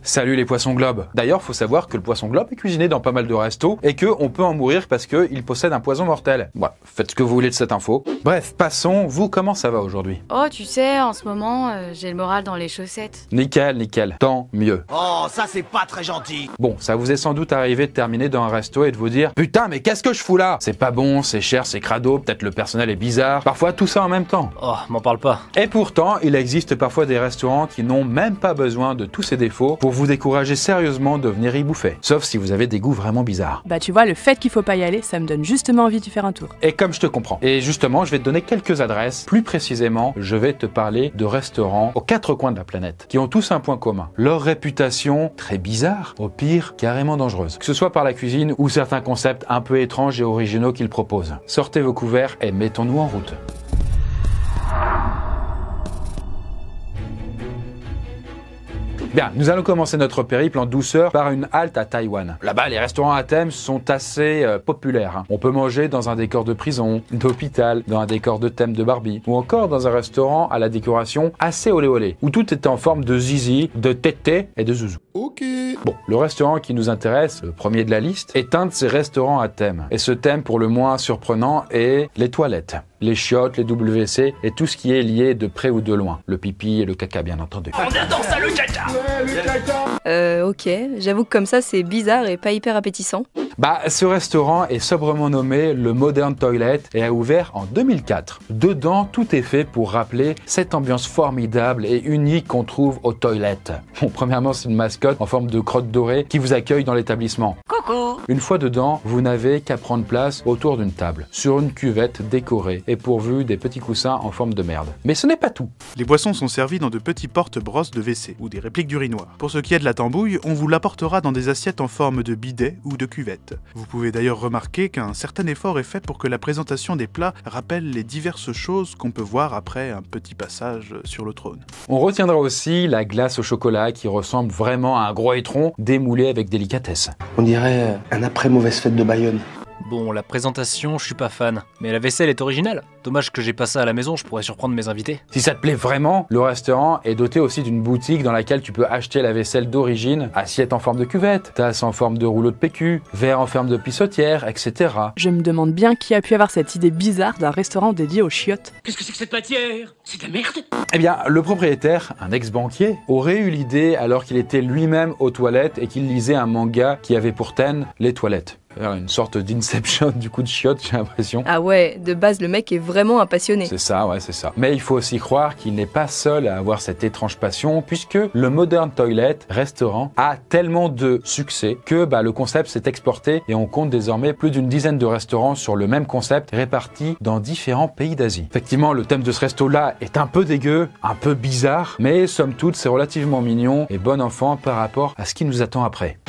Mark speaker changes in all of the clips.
Speaker 1: Salut les poissons globes. D'ailleurs, faut savoir que le poisson globe est cuisiné dans pas mal de restos et qu'on peut en mourir parce qu'il possède un poison mortel. Voilà, faites ce que vous voulez de cette info. Bref, passons, vous, comment ça va aujourd'hui?
Speaker 2: Oh, tu sais, en ce moment, j'ai le moral dans les chaussettes.
Speaker 1: Nickel, nickel, tant mieux.
Speaker 3: Oh, ça c'est pas très gentil.
Speaker 1: Bon, ça vous est sans doute arrivé de terminer dans un resto et de vous dire « Putain, mais qu'est-ce que je fous là? C'est pas bon, c'est cher, c'est crado, peut-être le personnel est bizarre. » Parfois, tout ça en même temps.
Speaker 4: Oh, m'en parle pas.
Speaker 1: Et pourtant, il existe parfois des restaurants qui n'ont même pas besoin de tous ces défauts pour vous décourager sérieusement de venir y bouffer. Sauf si vous avez des goûts vraiment bizarres.
Speaker 5: Bah tu vois, le fait qu'il faut pas y aller, ça me donne justement envie d'y faire un tour.
Speaker 1: Et comme je te comprends. Et justement, je vais te donner quelques adresses. Plus précisément, je vais te parler de restaurants aux quatre coins de la planète, qui ont tous un point commun. Leur réputation très bizarre, au pire, carrément dangereuse. Que ce soit par la cuisine ou certains concepts un peu étranges et originaux qu'ils proposent. Sortez vos couverts et mettons-nous en route. Bien, nous allons commencer notre périple en douceur par une halte à Taïwan. Là-bas, les restaurants à thème sont assez populaires. On peut manger dans un décor de prison, d'hôpital, dans un décor de thème de Barbie, ou encore dans un restaurant à la décoration assez olé olé, où tout est en forme de zizi, de tété et de zouzou.
Speaker 3: Ok.
Speaker 1: Bon, le restaurant qui nous intéresse, le premier de la liste, est un de ces restaurants à thème. Et ce thème, pour le moins surprenant, est les toilettes. Les chiottes, les WC et tout ce qui est lié de près ou de loin. Le pipi et le caca, bien entendu.
Speaker 3: On adore ça, le caca.
Speaker 2: Ok, j'avoue que comme ça, c'est bizarre et pas hyper appétissant.
Speaker 1: Bah, ce restaurant est sobrement nommé le Modern Toilet et a ouvert en 2004. Dedans, tout est fait pour rappeler cette ambiance formidable et unique qu'on trouve aux toilettes. Bon, premièrement, c'est une mascotte en forme de crotte dorée qui vous accueille dans l'établissement.
Speaker 3: Coucou.
Speaker 1: Une fois dedans, vous n'avez qu'à prendre place autour d'une table, sur une cuvette décorée et pourvue des petits coussins en forme de merde. Mais ce n'est pas tout.
Speaker 6: Les boissons sont servies dans de petits porte-brosses de WC ou des répliques d'urinoir. Pour ce qui est de la tambouille, on vous l'apportera dans des assiettes en forme de bidet ou de cuvette. Vous pouvez d'ailleurs remarquer qu'un certain effort est fait pour que la présentation des plats rappelle les diverses choses qu'on peut voir après un petit passage sur le trône.
Speaker 1: On retiendra aussi la glace au chocolat qui ressemble vraiment à un gros étron démoulé avec délicatesse.
Speaker 7: On dirait un après-mauvaise fête de Bayonne.
Speaker 4: Bon, la présentation, je suis pas fan. Mais la vaisselle est originale. Dommage que j'ai pas ça à la maison, je pourrais surprendre mes invités.
Speaker 1: Si ça te plaît vraiment, le restaurant est doté aussi d'une boutique dans laquelle tu peux acheter la vaisselle d'origine, assiette en forme de cuvette, tasse en forme de rouleau de PQ, verre en forme de pissotière, etc.
Speaker 5: Je me demande bien qui a pu avoir cette idée bizarre d'un restaurant dédié aux chiottes.
Speaker 3: Qu'est-ce que c'est que cette matière? C'est de la merde.
Speaker 1: Eh bien, le propriétaire, un ex-banquier, aurait eu l'idée alors qu'il était lui-même aux toilettes et qu'il lisait un manga qui avait pour thème les toilettes. Une sorte d'inception du coup de chiotte, j'ai l'impression.
Speaker 2: Ah ouais, de base, le mec est vraiment un passionné.
Speaker 1: C'est ça, ouais, c'est ça. Mais il faut aussi croire qu'il n'est pas seul à avoir cette étrange passion, puisque le Modern Toilet restaurant a tellement de succès que le concept s'est exporté et on compte désormais plus d'une dizaine de restaurants sur le même concept répartis dans différents pays d'Asie. Effectivement, le thème de ce resto-là est un peu dégueu, un peu bizarre, mais somme toute, c'est relativement mignon et bon enfant par rapport à ce qui nous attend après.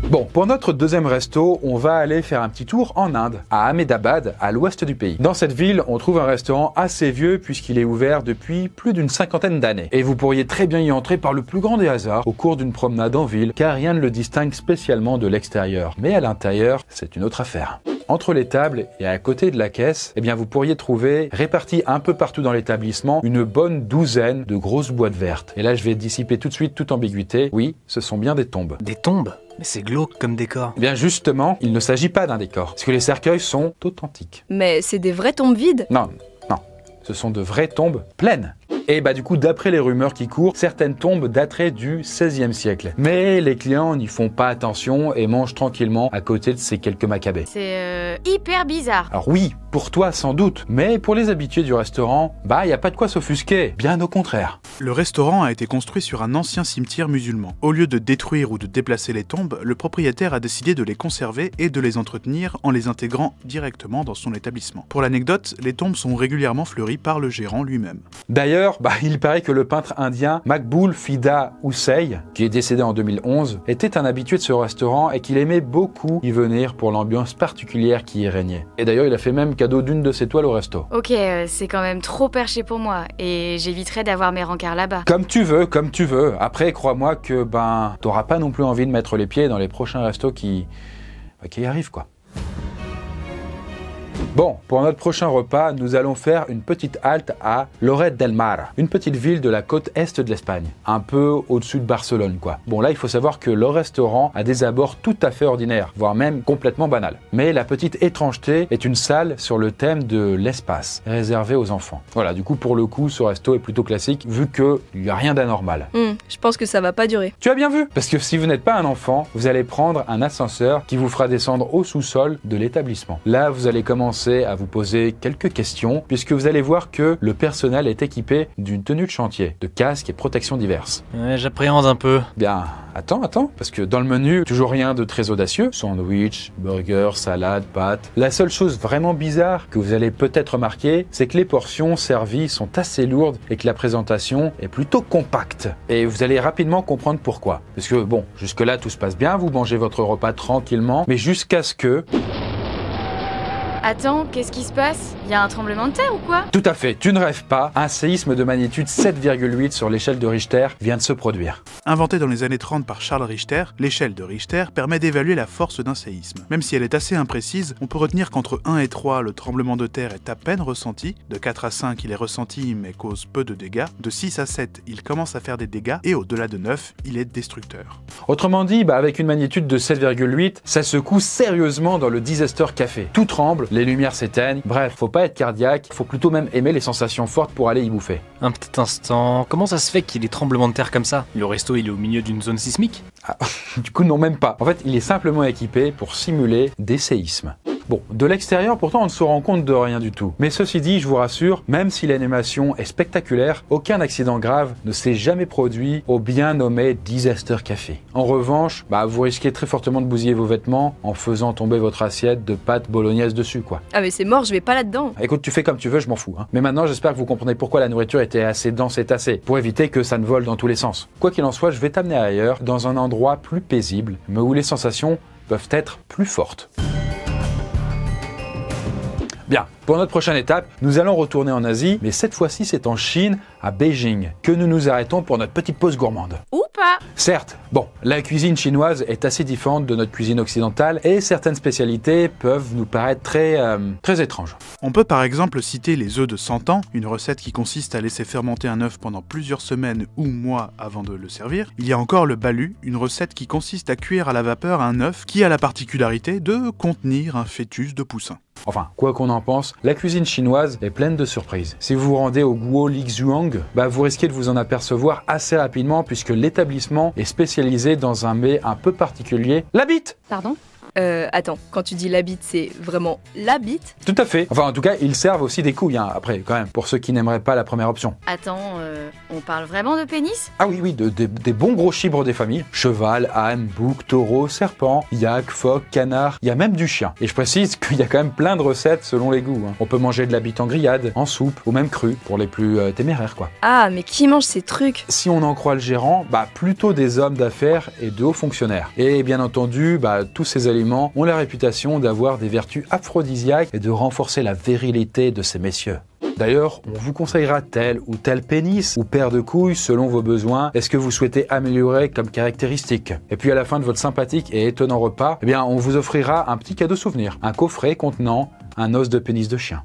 Speaker 1: Bon, pour notre deuxième resto, on va aller faire un petit tour en Inde, à Ahmedabad, à l'ouest du pays. Dans cette ville, on trouve un restaurant assez vieux puisqu'il est ouvert depuis plus d'une cinquantaine d'années. Et vous pourriez très bien y entrer par le plus grand des hasards au cours d'une promenade en ville, car rien ne le distingue spécialement de l'extérieur. Mais à l'intérieur, c'est une autre affaire. Entre les tables et à côté de la caisse, eh bien vous pourriez trouver, répartis un peu partout dans l'établissement, une bonne douzaine de grosses boîtes vertes. Et là, je vais dissiper tout de suite toute ambiguïté. Oui, ce sont bien des tombes.
Speaker 4: Des tombes? Mais c'est glauque comme décor.
Speaker 1: Eh bien justement, il ne s'agit pas d'un décor, parce que les cercueils sont authentiques.
Speaker 2: Mais c'est des vraies tombes vides?
Speaker 1: Non, non, ce sont de vraies tombes pleines. Et du coup, d'après les rumeurs qui courent, certaines tombes dateraient du XVIe siècle. Mais les clients n'y font pas attention et mangent tranquillement à côté de ces quelques macabées.
Speaker 2: C'est hyper bizarre.
Speaker 1: Alors oui, pour toi sans doute, mais pour les habitués du restaurant, y a pas de quoi s'offusquer, bien au contraire.
Speaker 6: Le restaurant a été construit sur un ancien cimetière musulman. Au lieu de détruire ou de déplacer les tombes, le propriétaire a décidé de les conserver et de les entretenir en les intégrant directement dans son établissement. Pour l'anecdote, les tombes sont régulièrement fleuries par le gérant lui-même.
Speaker 1: D'ailleurs, il paraît que le peintre indien Makboul Fida Hussein, qui est décédé en 2011, était un habitué de ce restaurant et qu'il aimait beaucoup y venir pour l'ambiance particulière qui y régnait. Et d'ailleurs, il a fait même cadeau d'une de ses toiles au resto.
Speaker 2: Ok, c'est quand même trop perché pour moi et j'éviterai d'avoir mes rencarts là-bas.
Speaker 1: Comme tu veux, comme tu veux. Après, crois-moi que t'auras pas non plus envie de mettre les pieds dans les prochains restos qui arrivent, quoi. Bon, pour notre prochain repas, nous allons faire une petite halte à Lloret del Mar, une petite ville de la côte est de l'Espagne, un peu au-dessus de Barcelone quoi. Bon là, il faut savoir que le restaurant a des abords tout à fait ordinaires, voire même complètement banals. Mais la petite étrangeté est une salle sur le thème de l'espace, réservée aux enfants. Voilà, du coup pour le coup, ce resto est plutôt classique, vu qu'il n'y a rien d'anormal.
Speaker 2: Je pense que ça va pas durer.
Speaker 1: Tu as bien vu? Parce que si vous n'êtes pas un enfant, vous allez prendre un ascenseur qui vous fera descendre au sous-sol de l'établissement. Là, vous allez commencer à vous poser quelques questions, puisque vous allez voir que le personnel est équipé d'une tenue de chantier, de casques et protections diverses.
Speaker 4: Ouais, j'appréhende un peu.
Speaker 1: Bien, attends, parce que dans le menu, toujours rien de très audacieux. Sandwich, burger, salade, pâtes. La seule chose vraiment bizarre que vous allez peut-être remarquer, c'est que les portions servies sont assez lourdes et que la présentation est plutôt compacte. Et vous allez rapidement comprendre pourquoi. Parce que bon, jusque-là tout se passe bien, vous mangez votre repas tranquillement, mais jusqu'à ce que...
Speaker 8: Attends, qu'est-ce qui se passe? Y a un tremblement de terre ou quoi?
Speaker 1: Tout à fait, tu ne rêves pas, un séisme de magnitude 7,8 sur l'échelle de Richter vient de se produire.
Speaker 6: Inventée dans les années 30 par Charles Richter, l'échelle de Richter permet d'évaluer la force d'un séisme. Même si elle est assez imprécise, on peut retenir qu'entre 1 et 3, le tremblement de terre est à peine ressenti, de 4 à 5, il est ressenti mais cause peu de dégâts, de 6 à 7, il commence à faire des dégâts, et au-delà de 9, il est destructeur.
Speaker 1: Autrement dit, avec une magnitude de 7,8, ça secoue sérieusement dans le Disaster Café. Tout tremble, les lumières s'éteignent, bref, faut pas être cardiaque, faut plutôt même aimer les sensations fortes pour aller y bouffer.
Speaker 4: Un petit instant, comment ça se fait qu'il y ait des tremblements de terre comme ça? Le resto il est au milieu d'une zone sismique?
Speaker 1: Du coup non, même pas. En fait, il est simplement équipé pour simuler des séismes. Bon, de l'extérieur, pourtant, on ne se rend compte de rien du tout. Mais ceci dit, je vous rassure, même si l'animation est spectaculaire, aucun accident grave ne s'est jamais produit au bien nommé Disaster Café. En revanche, vous risquez très fortement de bousiller vos vêtements en faisant tomber votre assiette de pâtes bolognaise dessus, quoi.
Speaker 2: Ah mais c'est mort, je vais pas là-dedans.
Speaker 1: Écoute, tu fais comme tu veux, je m'en fous. Mais maintenant, j'espère que vous comprenez pourquoi la nourriture était assez dense et tassée, pour éviter que ça ne vole dans tous les sens. Quoi qu'il en soit, je vais t'amener ailleurs, dans un endroit plus paisible, mais où les sensations peuvent être plus fortes. Bien, pour notre prochaine étape, nous allons retourner en Asie, mais cette fois-ci c'est en Chine, à Beijing, que nous nous arrêtons pour notre petite pause gourmande.
Speaker 8: Ou pas?
Speaker 1: Certes, la cuisine chinoise est assez différente de notre cuisine occidentale et certaines spécialités peuvent nous paraître très étranges.
Speaker 6: On peut par exemple citer les œufs de 100 ans, une recette qui consiste à laisser fermenter un œuf pendant plusieurs semaines ou mois avant de le servir. Il y a encore le balu, une recette qui consiste à cuire à la vapeur un œuf qui a la particularité de contenir un fœtus de poussin.
Speaker 1: Enfin, quoi qu'on en pense, la cuisine chinoise est pleine de surprises. Si vous vous rendez au Guo Lixuang, vous risquez de vous en apercevoir assez rapidement puisque l'établissement est spécialisé dans un mets un peu particulier, la bite.
Speaker 8: Pardon?
Speaker 2: Attends, quand tu dis la bite, c'est vraiment la bite?
Speaker 1: Tout à fait. Enfin, en tout cas, ils servent aussi des couilles, après, quand même, pour ceux qui n'aimeraient pas la première option.
Speaker 8: Attends, on parle vraiment de pénis?
Speaker 1: Ah oui, des bons gros chibres des familles. Cheval, âne, bouc, taureau, serpent, yak, phoque, canard, il y a même du chien. Et je précise qu'il y a quand même plein de recettes selon les goûts. On peut manger de la bite en grillade, en soupe, ou même crue, pour les plus téméraires, quoi.
Speaker 2: Ah, mais qui mange ces trucs?
Speaker 1: Si on en croit le gérant, plutôt des hommes d'affaires et de hauts fonctionnaires. Et bien entendu, tous ces aliments ont la réputation d'avoir des vertus aphrodisiaques et de renforcer la virilité de ces messieurs. D'ailleurs, on vous conseillera tel ou tel pénis ou paire de couilles selon vos besoins et ce que vous souhaitez améliorer comme caractéristique. Et puis à la fin de votre sympathique et étonnant repas, on vous offrira un petit cadeau souvenir, un coffret contenant un os de pénis de chien.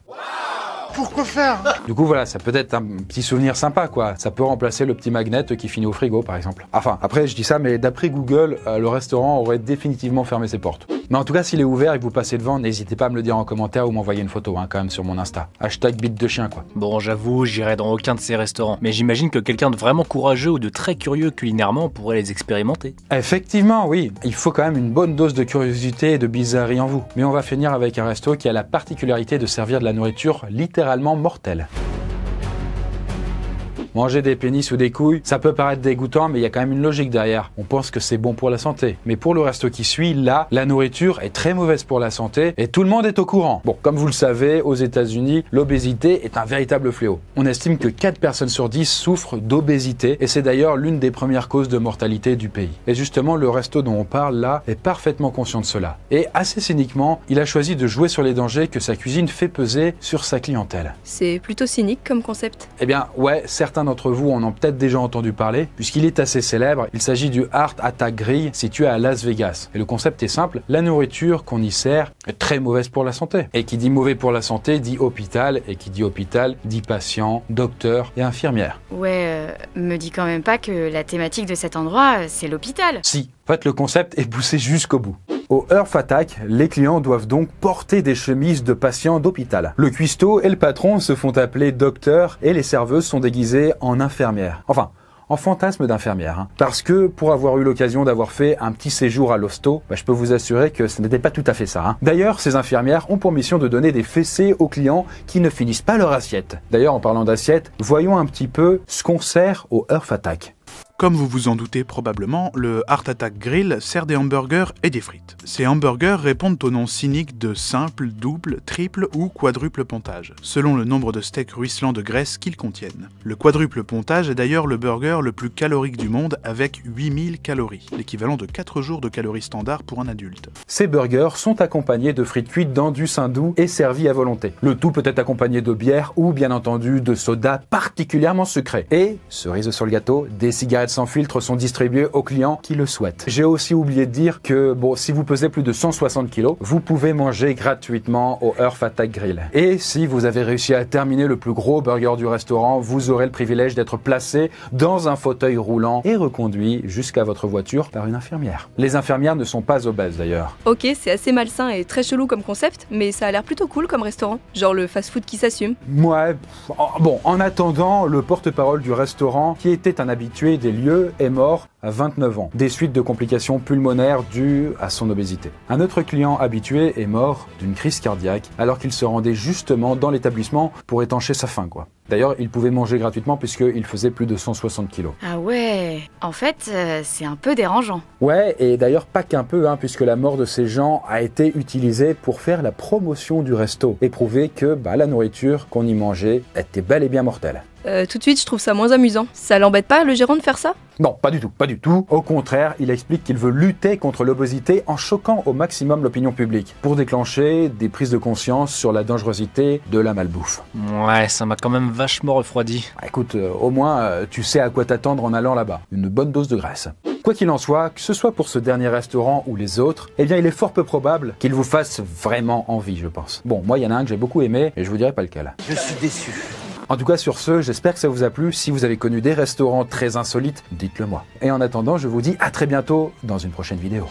Speaker 9: Pourquoi faire?
Speaker 1: Du coup voilà, ça peut être un petit souvenir sympa quoi. Ça peut remplacer le petit magnet qui finit au frigo par exemple. Enfin, après je dis ça, mais d'après Google, le restaurant aurait définitivement fermé ses portes. Mais en tout cas, s'il est ouvert et que vous passez devant, n'hésitez pas à me le dire en commentaire ou m'envoyer une photo quand même sur mon Insta. #bite de chien quoi.
Speaker 4: Bon, j'avoue, j'irai dans aucun de ces restaurants. Mais j'imagine que quelqu'un de vraiment courageux ou de très curieux culinairement pourrait les expérimenter.
Speaker 1: Effectivement, oui. Il faut quand même une bonne dose de curiosité et de bizarrerie en vous. Mais on va finir avec un resto qui a la particularité de servir de la nourriture littéralement mortelle. Manger des pénis ou des couilles, ça peut paraître dégoûtant, mais il y a quand même une logique derrière. On pense que c'est bon pour la santé. Mais pour le resto qui suit, là, la nourriture est très mauvaise pour la santé et tout le monde est au courant. Bon, comme vous le savez, aux États-Unis, l'obésité est un véritable fléau. On estime que 4 personnes sur 10 souffrent d'obésité et c'est d'ailleurs l'une des premières causes de mortalité du pays. Et justement, le resto dont on parle là est parfaitement conscient de cela. Et assez cyniquement, il a choisi de jouer sur les dangers que sa cuisine fait peser sur sa clientèle.
Speaker 2: C'est plutôt cynique comme concept.
Speaker 1: Eh bien, ouais, certains d'entre vous en ont peut-être déjà entendu parler, puisqu'il est assez célèbre. Il s'agit du Heart Attack Grill, situé à Las Vegas. Et le concept est simple, la nourriture qu'on y sert est très mauvaise pour la santé. Et qui dit mauvais pour la santé dit hôpital, et qui dit hôpital dit patient, docteur et infirmière.
Speaker 8: Ouais, me dis quand même pas que la thématique de cet endroit, c'est l'hôpital.
Speaker 1: Si, en fait le concept est poussé jusqu'au bout. Au Heart Attack, les clients doivent donc porter des chemises de patients d'hôpital. Le cuistot et le patron se font appeler docteur et les serveuses sont déguisées en infirmières. Enfin, en fantasme d'infirmière. Hein. Parce que pour avoir eu l'occasion d'avoir fait un petit séjour à l'hosto, je peux vous assurer que ce n'était pas tout à fait ça. Hein. D'ailleurs, ces infirmières ont pour mission de donner des fessées aux clients qui ne finissent pas leur assiette. D'ailleurs, en parlant d'assiette, voyons un petit peu ce qu'on sert au Heart Attack.
Speaker 6: Comme vous vous en doutez probablement, le Heart Attack Grill sert des hamburgers et des frites. Ces hamburgers répondent au nom cynique de simple, double, triple ou quadruple pontage, selon le nombre de steaks ruisselants de graisse qu'ils contiennent. Le quadruple pontage est d'ailleurs le burger le plus calorique du monde avec 8000 calories, l'équivalent de 4 jours de calories standard pour un adulte.
Speaker 1: Ces burgers sont accompagnés de frites cuites dans du sein doux et servis à volonté. Le tout peut être accompagné de bière ou bien entendu de soda particulièrement sucré. Et, cerise sur le gâteau, des cigarettes sans filtre sont distribuées aux clients qui le souhaitent. J'ai aussi oublié de dire que, bon, si vous pesez plus de 160 kg, vous pouvez manger gratuitement au Heart Attack Grill. Et si vous avez réussi à terminer le plus gros burger du restaurant, vous aurez le privilège d'être placé dans un fauteuil roulant et reconduit jusqu'à votre voiture par une infirmière. Les infirmières ne sont pas obèses d'ailleurs.
Speaker 2: Ok, c'est assez malsain et très chelou comme concept, mais ça a l'air plutôt cool comme restaurant. Genre le fast-food qui s'assume.
Speaker 1: Ouais, bon, en attendant, le porte-parole du restaurant, qui était un habitué des lieux, est mort à 29 ans, des suites de complications pulmonaires dues à son obésité. Un autre client habitué est mort d'une crise cardiaque alors qu'il se rendait justement dans l'établissement pour étancher sa faim, quoi. D'ailleurs, il pouvait manger gratuitement puisqu'il faisait plus de 160 kilos.
Speaker 8: Ah ouais, en fait, c'est un peu dérangeant.
Speaker 1: Ouais, et d'ailleurs pas qu'un peu, hein, puisque la mort de ces gens a été utilisée pour faire la promotion du resto et prouver que la nourriture qu'on y mangeait était bel et bien mortelle.
Speaker 2: Tout de suite, je trouve ça moins amusant. Ça l'embête pas, le gérant, de faire ça?
Speaker 1: Non, pas du tout, pas du tout. Au contraire, il explique qu'il veut lutter contre l'obésité en choquant au maximum l'opinion publique, pour déclencher des prises de conscience sur la dangerosité de la malbouffe.
Speaker 4: Ouais, ça m'a quand même vachement refroidi.
Speaker 1: Écoute, au moins, tu sais à quoi t'attendre en allant là-bas. Une bonne dose de graisse. Quoi qu'il en soit, que ce soit pour ce dernier restaurant ou les autres, eh bien il est fort peu probable qu'il vous fasse vraiment envie, je pense. Bon, moi il y en a un que j'ai beaucoup aimé, et je vous dirai pas lequel.
Speaker 3: Je suis déçu.
Speaker 1: En tout cas sur ce, j'espère que ça vous a plu. Si vous avez connu des restaurants très insolites, dites-le moi. Et en attendant, je vous dis à très bientôt dans une prochaine vidéo.